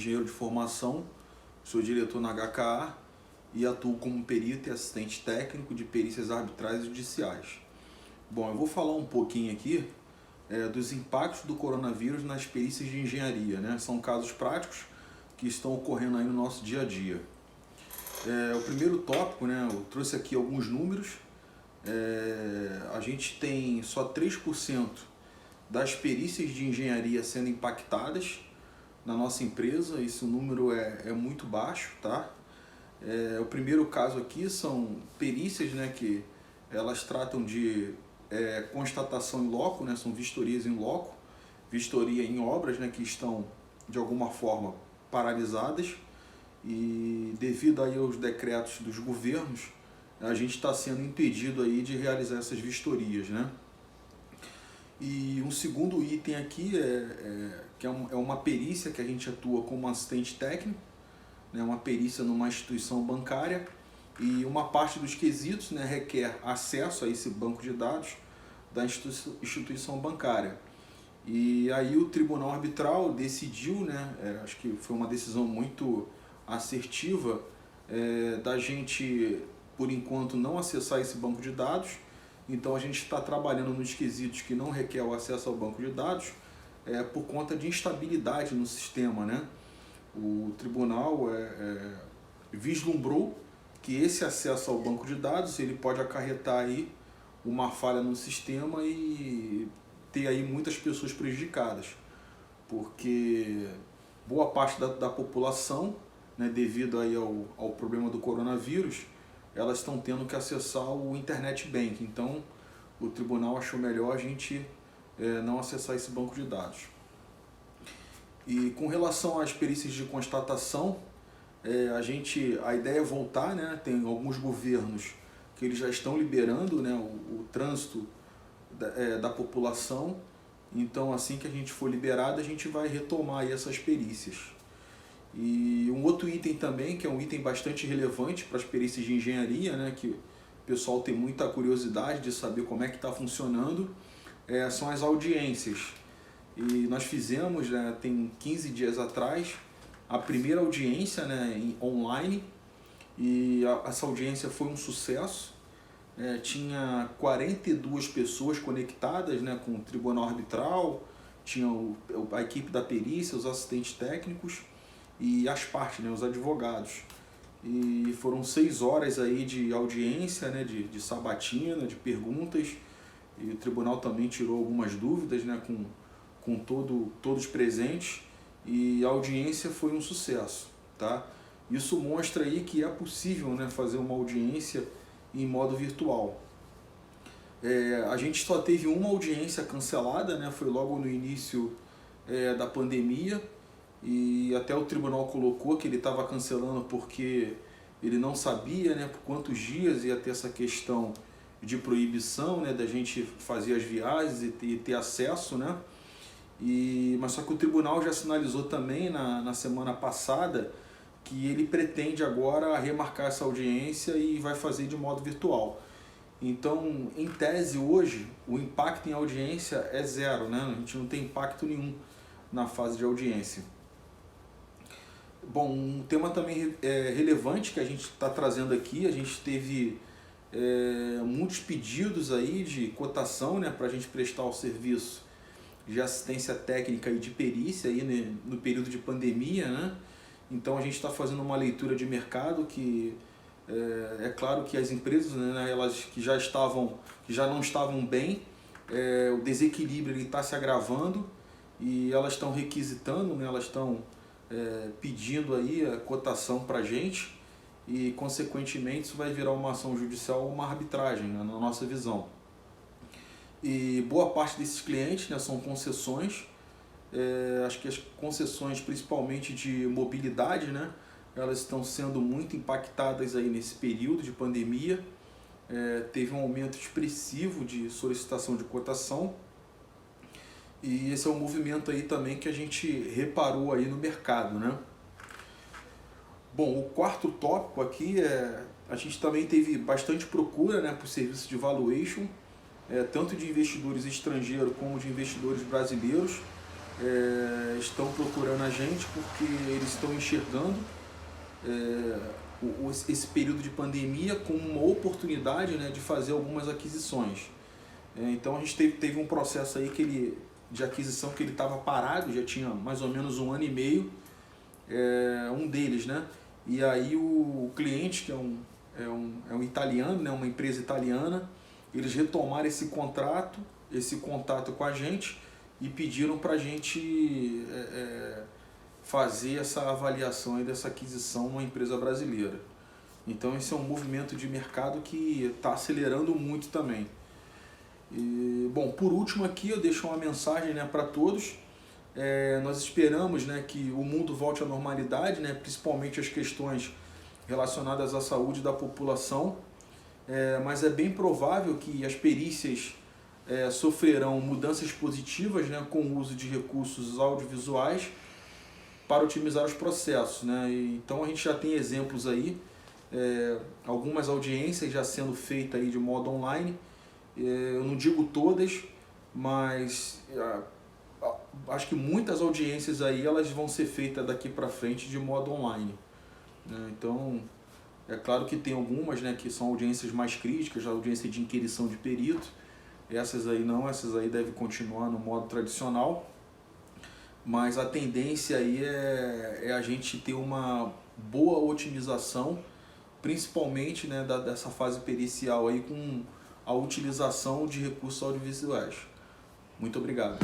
engenheiro de formação, sou diretor na HKA e atuo como perito e assistente técnico de perícias arbitrais e judiciais. Bom, eu vou falar um pouquinho aqui dos impactos do coronavírus nas perícias de engenharia, né? São casos práticos que estão ocorrendo aí no nosso dia a dia. O primeiro tópico, né, eu trouxe aqui alguns números. A gente tem só 3% das perícias de engenharia sendo impactadas na nossa empresa. Esse número é muito baixo, tá? O primeiro caso aqui são perícias, né, que elas tratam de constatação em loco, né, são vistorias em loco, vistoria em obras, né, que estão de alguma forma paralisadas, e devido aí aos decretos dos governos, a gente está sendo impedido aí de realizar essas vistorias, né? E um segundo item aqui que é uma perícia que a gente atua como assistente técnico, né, uma perícia numa instituição bancária, e uma parte dos quesitos, né, requer acesso a esse banco de dados da instituição bancária. E aí o Tribunal Arbitral decidiu, né, acho que foi uma decisão muito assertiva, da gente, por enquanto, não acessar esse banco de dados. Então a gente está trabalhando nos quesitos que não requer o acesso ao banco de dados por conta de instabilidade no sistema, né? O tribunal vislumbrou que esse acesso ao banco de dados ele pode acarretar aí uma falha no sistema e ter aí muitas pessoas prejudicadas, porque boa parte da população, né, devido aí ao problema do coronavírus, elas estão tendo que acessar o Internet Bank. Então o tribunal achou melhor a gente não acessar esse banco de dados. E com relação às perícias de constatação, a ideia é voltar, né? Tem alguns governos que eles já estão liberando, né, o trânsito da população. Então assim que a gente for liberado, a gente vai retomar aí essas perícias. E um outro item também, que é um item bastante relevante para as perícias de engenharia, né, que o pessoal tem muita curiosidade de saber como é que está funcionando, são as audiências. E nós fizemos, né, tem 15 dias atrás, a primeira audiência, né, online, e essa audiência foi um sucesso. Tinha 42 pessoas conectadas, né, com o Tribunal Arbitral, tinha a equipe da perícia, os assistentes técnicos e as partes, né, os advogados. E foram 6 horas aí de audiência, né, de sabatina, de perguntas, e o tribunal também tirou algumas dúvidas, né, com todos presentes, e a audiência foi um sucesso, tá? Isso mostra aí que é possível, né, fazer uma audiência em modo virtual. A gente só teve uma audiência cancelada, né, foi logo no início da pandemia, e até o tribunal colocou que ele estava cancelando porque ele não sabia, né, por quantos dias ia ter essa questão de proibição, né, da gente fazer as viagens e ter acesso, né? Mas só que o tribunal já sinalizou também na semana passada que ele pretende agora remarcar essa audiência e vai fazer de modo virtual. Então, em tese, hoje, o impacto em audiência é zero, né? A gente não tem impacto nenhum na fase de audiência. Bom, um tema também relevante que a gente está trazendo aqui, a gente teve muitos pedidos aí de cotação, né, para a gente prestar o serviço de assistência técnica e de perícia aí, né, no período de pandemia, né? Então a gente está fazendo uma leitura de mercado que é claro que as empresas, né, elas que já não estavam bem, o desequilíbrio está se agravando e elas estão requisitando, né, elas estão pedindo aí a cotação para a gente, e consequentemente isso vai virar uma ação judicial ou uma arbitragem, né, na nossa visão. E boa parte desses clientes, né, são concessões. Acho que as concessões, principalmente de mobilidade, né, elas estão sendo muito impactadas aí nesse período de pandemia. Teve um aumento expressivo de solicitação de cotação, e esse é um movimento aí também que a gente reparou aí no mercado, né? Bom, o quarto tópico aqui a gente também teve bastante procura, né, por serviço de valuation, tanto de investidores estrangeiros como de investidores brasileiros. estão procurando a gente porque eles estão enxergando esse período de pandemia como uma oportunidade, né, de fazer algumas aquisições. Então a gente teve um processo aí de aquisição que ele estava parado, já tinha mais ou menos 1 ano e meio, um deles, né? E aí o cliente, que é um italiano, né, uma empresa italiana, eles retomaram esse contato com a gente e pediram para a gente fazer essa avaliação aí dessa aquisição numa empresa brasileira. Então esse é um movimento de mercado que está acelerando muito também. E, bom, por último aqui eu deixo uma mensagem, né, para todos. Nós esperamos, né, que o mundo volte à normalidade, né, principalmente as questões relacionadas à saúde da população, mas é bem provável que as perícias sofrerão mudanças positivas, né, com o uso de recursos audiovisuais para otimizar os processos, né? Então a gente já tem exemplos aí, algumas audiências já sendo feitas aí de modo online. Eu não digo todas, mas acho que muitas audiências aí elas vão ser feitas daqui para frente de modo online, né? Então é claro que tem algumas, né, que são audiências mais críticas, a audiência de inquirição de perito. Essas aí não, essas aí devem continuar no modo tradicional. Mas a tendência aí é a gente ter uma boa otimização, principalmente, né, dessa fase pericial aí com a utilização de recursos audiovisuais. Muito obrigado.